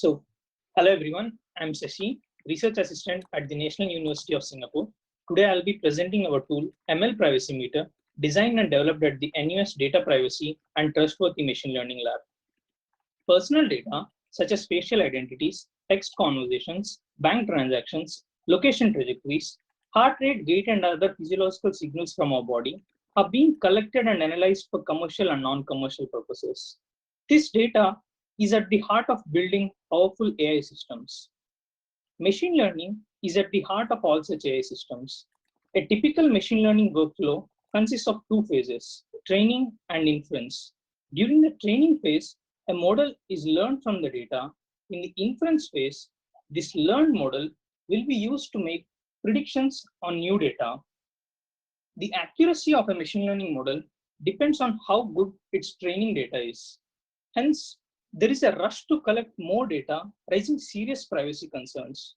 So, hello everyone, I'm Sashi, Research Assistant at the National University of Singapore. Today I'll be presenting our tool ML Privacy Meter, designed and developed at the NUS Data Privacy and Trustworthy Machine Learning Lab. Personal data, such as facial identities, text conversations, bank transactions, location trajectories, heart rate, gait, and other physiological signals from our body, are being collected and analyzed for commercial and non-commercial purposes. This data is at the heart of building powerful AI systems. Machine learning is at the heart of all such AI systems. A typical machine learning workflow consists of two phases, training and inference. During the training phase, a model is learned from the data. In the inference phase, this learned model will be used to make predictions on new data. The accuracy of a machine learning model depends on how good its training data is. Hence, there is a rush to collect more data, raising serious privacy concerns.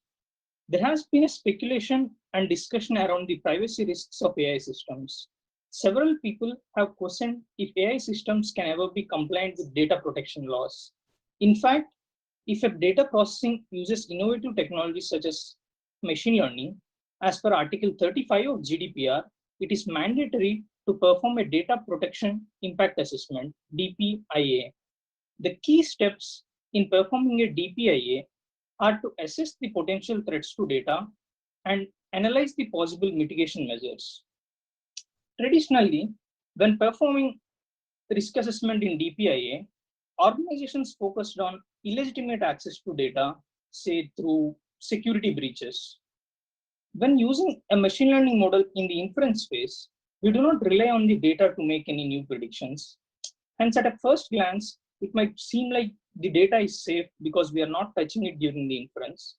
There has been a speculation and discussion around the privacy risks of AI systems. Several people have questioned if AI systems can ever be compliant with data protection laws. In fact, if a data processing uses innovative technologies such as machine learning, as per Article 35 of GDPR, it is mandatory to perform a data protection impact assessment, DPIA. The key steps in performing a DPIA are to assess the potential threats to data and analyze the possible mitigation measures. Traditionally, when performing risk assessment in DPIA, organizations focused on illegitimate access to data, say through security breaches. When using a machine learning model in the inference phase, we do not rely on the data to make any new predictions. Hence, at a first glance, it might seem like the data is safe because we are not touching it during the inference.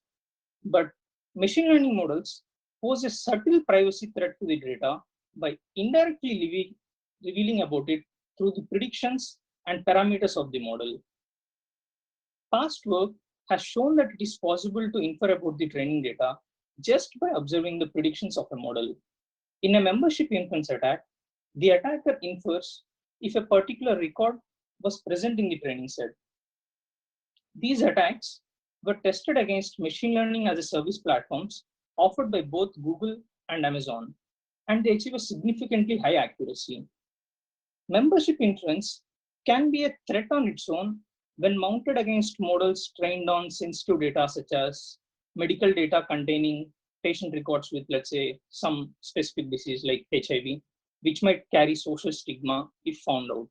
But machine learning models pose a subtle privacy threat to the data by indirectly revealing about it through the predictions and parameters of the model. Past work has shown that it is possible to infer about the training data just by observing the predictions of a model. In a membership inference attack, the attacker infers if a particular record was present in the training set. These attacks were tested against machine learning as a service platforms offered by both Google and Amazon, and they achieve a significantly high accuracy. Membership inference can be a threat on its own when mounted against models trained on sensitive data such as medical data containing patient records with, let's say, some specific disease like HIV, which might carry social stigma if found out.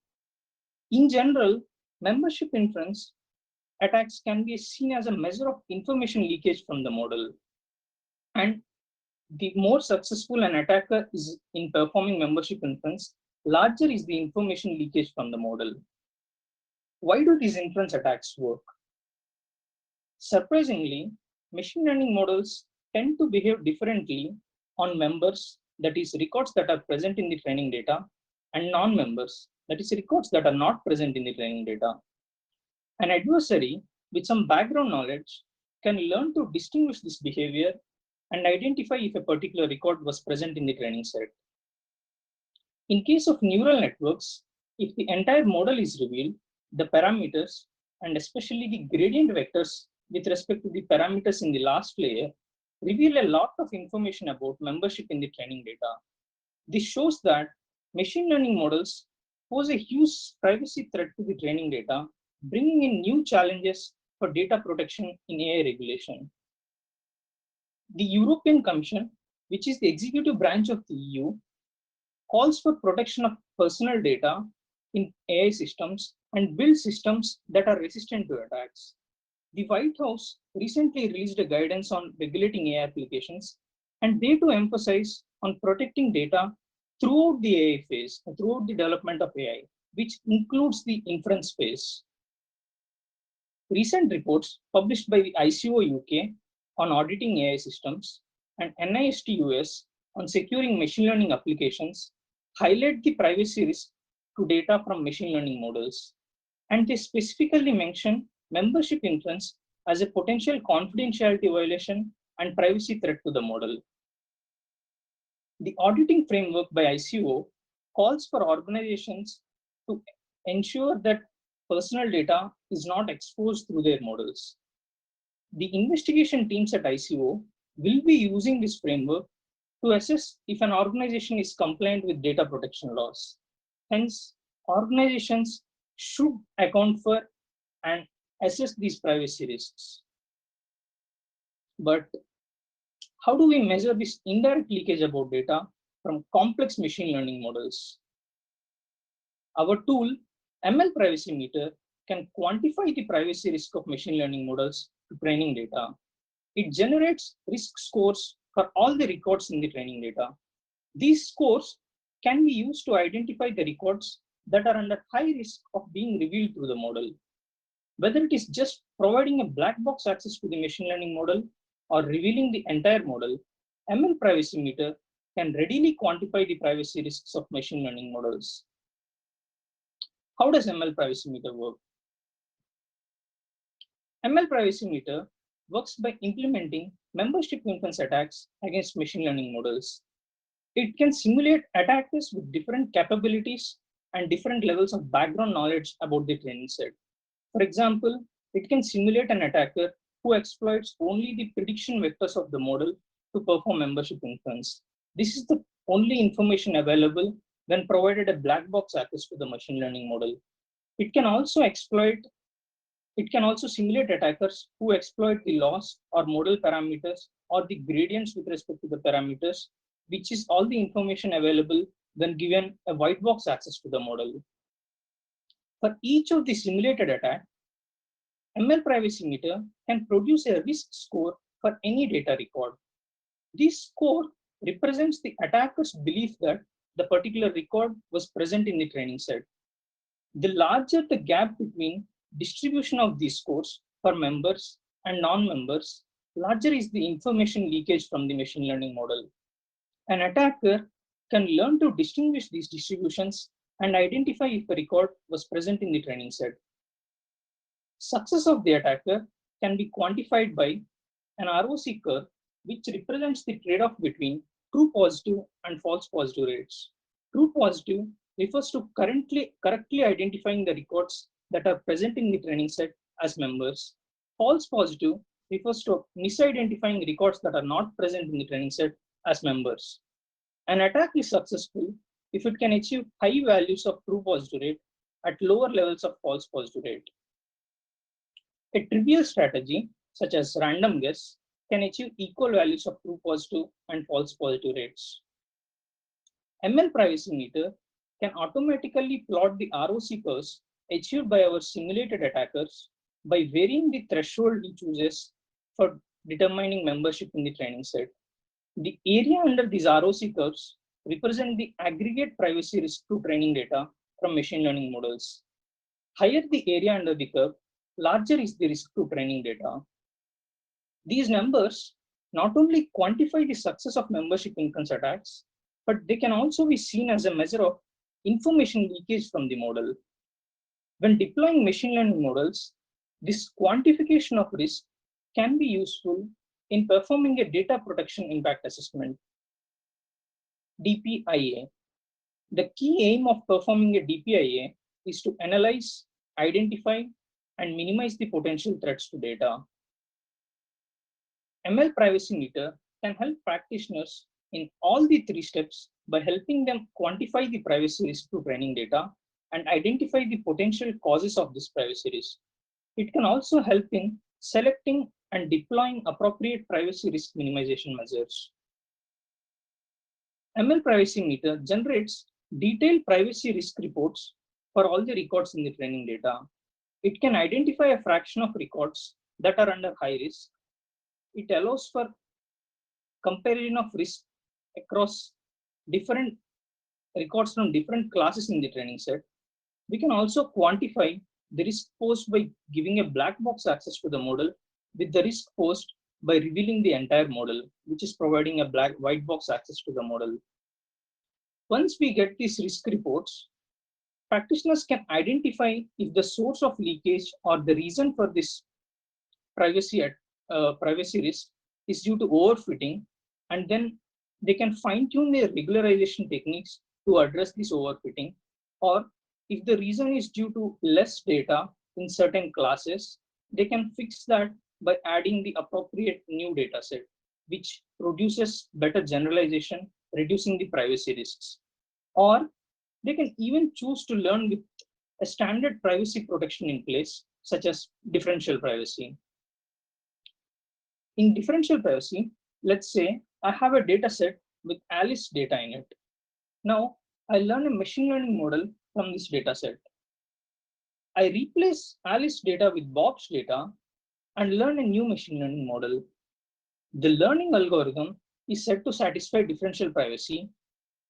In general, membership inference attacks can be seen as a measure of information leakage from the model. And the more successful an attacker is in performing membership inference, larger is the information leakage from the model. Why do these inference attacks work? Surprisingly, machine learning models tend to behave differently on members, that is, records that are present in the training data, and non-members, that is, records that are not present in the training data. An adversary with some background knowledge can learn to distinguish this behavior and identify if a particular record was present in the training set. In case of neural networks, if the entire model is revealed, the parameters, and especially the gradient vectors with respect to the parameters in the last layer, reveal a lot of information about membership in the training data. This shows that machine learning models pose a huge privacy threat to the training data, bringing in new challenges for data protection in AI regulation. The European Commission, which is the executive branch of the EU, calls for protection of personal data in AI systems and build systems that are resistant to attacks. The White House recently released a guidance on regulating AI applications, and they too emphasize on protecting data throughout the AI phase, throughout the development of AI, which includes the inference phase. Recent reports published by the ICO UK on auditing AI systems and NIST US on securing machine learning applications highlight the privacy risk to data from machine learning models. And they specifically mention membership inference as a potential confidentiality violation and privacy threat to the model. The auditing framework by ICO calls for organizations to ensure that personal data is not exposed through their models. The investigation teams at ICO will be using this framework to assess if an organization is compliant with data protection laws. Hence, organizations should account for and assess these privacy risks. But how do we measure this indirect leakage about data from complex machine learning models? Our tool, ML Privacy Meter, can quantify the privacy risk of machine learning models to training data. It generates risk scores for all the records in the training data. These scores can be used to identify the records that are under high risk of being revealed through the model. Whether it is just providing a black box access to the machine learning model or revealing the entire model, ML Privacy Meter can readily quantify the privacy risks of machine learning models. How does ML Privacy Meter work? ML Privacy Meter works by implementing membership influence attacks against machine learning models. It can simulate attackers with different capabilities and different levels of background knowledge about the training set. For example, it can simulate an attacker who exploits only the prediction vectors of the model to perform membership influence. This is the only information available when provided a black box access to the machine learning model. It can also simulate attackers who exploit the loss or model parameters or the gradients with respect to the parameters, which is all the information available when given a white box access to the model. For each of the simulated attacks, ML Privacy Meter can produce a risk score for any data record. This score represents the attacker's belief that the particular record was present in the training set. The larger the gap between distribution of these scores for members and non-members, larger is the information leakage from the machine learning model. An attacker can learn to distinguish these distributions and identify if a record was present in the training set. Success of the attacker can be quantified by an ROC curve, which represents the trade-off between true positive and false positive rates. True positive refers to correctly identifying the records that are present in the training set as members. False positive refers to misidentifying records that are not present in the training set as members. An attack is successful if it can achieve high values of true positive rate at lower levels of false positive rate. A trivial strategy, such as random guess, can achieve equal values of true positive and false positive rates. ML Privacy Meter can automatically plot the ROC curves achieved by our simulated attackers by varying the threshold he chooses for determining membership in the training set. The area under these ROC curves represent the aggregate privacy risk to training data from machine learning models. Higher the area under the curve, larger is the risk to training data. These numbers not only quantify the success of membership influence attacks, but they can also be seen as a measure of information leakage from the model. When deploying machine learning models, this quantification of risk can be useful in performing a data protection impact assessment, DPIA. The key aim of performing a DPIA is to analyze, identify, and minimize the potential threats to data. ML Privacy Meter can help practitioners in all the three steps by helping them quantify the privacy risk to training data and identify the potential causes of this privacy risk. It can also help in selecting and deploying appropriate privacy risk minimization measures. ML Privacy Meter generates detailed privacy risk reports for all the records in the training data. It can identify a fraction of records that are under high risk. It allows for comparison of risk across different records from different classes in the training set. We can also quantify the risk posed by giving a black box access to the model with the risk posed by revealing the entire model, which is providing a white box access to the model. Once we get these risk reports, practitioners can identify if the source of leakage or the reason for this privacy risk is due to overfitting, and then they can fine-tune their regularization techniques to address this overfitting. Or if the reason is due to less data in certain classes, they can fix that by adding the appropriate new data set, which produces better generalization, reducing the privacy risks. Or they can even choose to learn with a standard privacy protection in place, such as differential privacy. In differential privacy, let's say I have a data set with Alice data in it. Now, I learn a machine learning model from this data set. I replace Alice data with Bob's data and learn a new machine learning model. The learning algorithm is set to satisfy differential privacy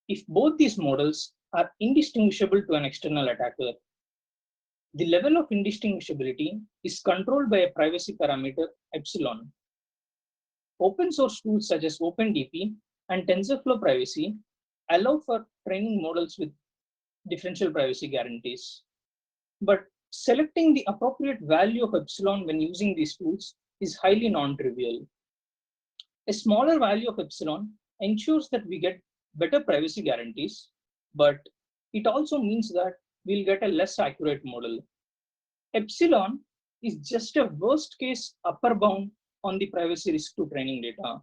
if both these models are indistinguishable to an external attacker. The level of indistinguishability is controlled by a privacy parameter epsilon. Open source tools such as OpenDP and TensorFlow Privacy allow for training models with differential privacy guarantees. But selecting the appropriate value of epsilon when using these tools is highly non-trivial. A smaller value of epsilon ensures that we get better privacy guarantees, but it also means that we'll get a less accurate model. Epsilon is just a worst case upper bound on the privacy risk to training data.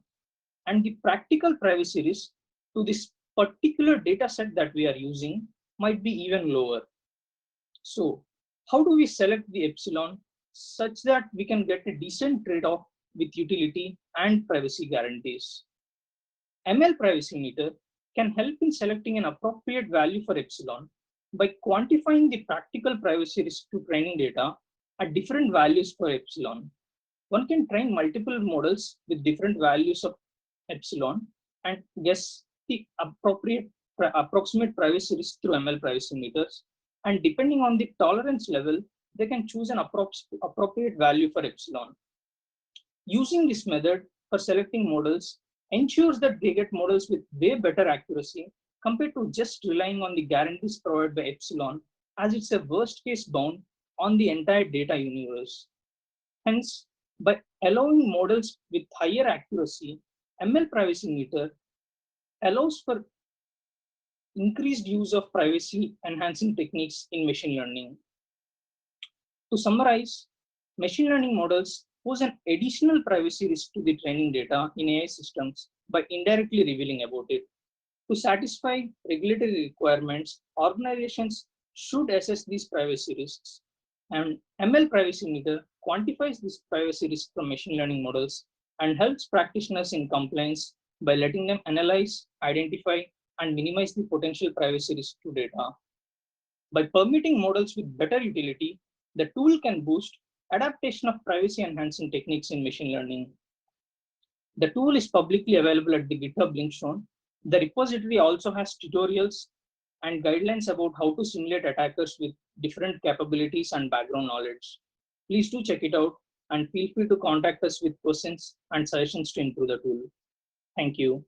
And the practical privacy risk to this particular data set that we are using might be even lower. So how do we select the epsilon such that we can get a decent trade-off with utility and privacy guarantees? ML Privacy Meter can help in selecting an appropriate value for epsilon by quantifying the practical privacy risk to training data at different values for epsilon. One can train multiple models with different values of epsilon and guess the approximate privacy risk through ML Privacy Meters. And depending on the tolerance level, they can choose an appropriate value for epsilon. Using this method for selecting models ensures that they get models with way better accuracy compared to just relying on the guarantees provided by epsilon, as it's a worst case bound on the entire data universe. Hence, by allowing models with higher accuracy, ML Privacy Meter allows for increased use of privacy enhancing techniques in machine learning. To summarize, machine learning models pose an additional privacy risk to the training data in AI systems by indirectly revealing about it. To satisfy regulatory requirements, organizations should assess these privacy risks. And ML Privacy Meter quantifies this privacy risk from machine learning models and helps practitioners in compliance by letting them analyze, identify, and minimize the potential privacy risk to data. By permitting models with better utility, the tool can boost adaptation of privacy enhancing techniques in machine learning. The tool is publicly available at the GitHub link shown. The repository also has tutorials and guidelines about how to simulate attackers with different capabilities and background knowledge. Please do check it out and feel free to contact us with questions and suggestions to improve the tool. Thank you.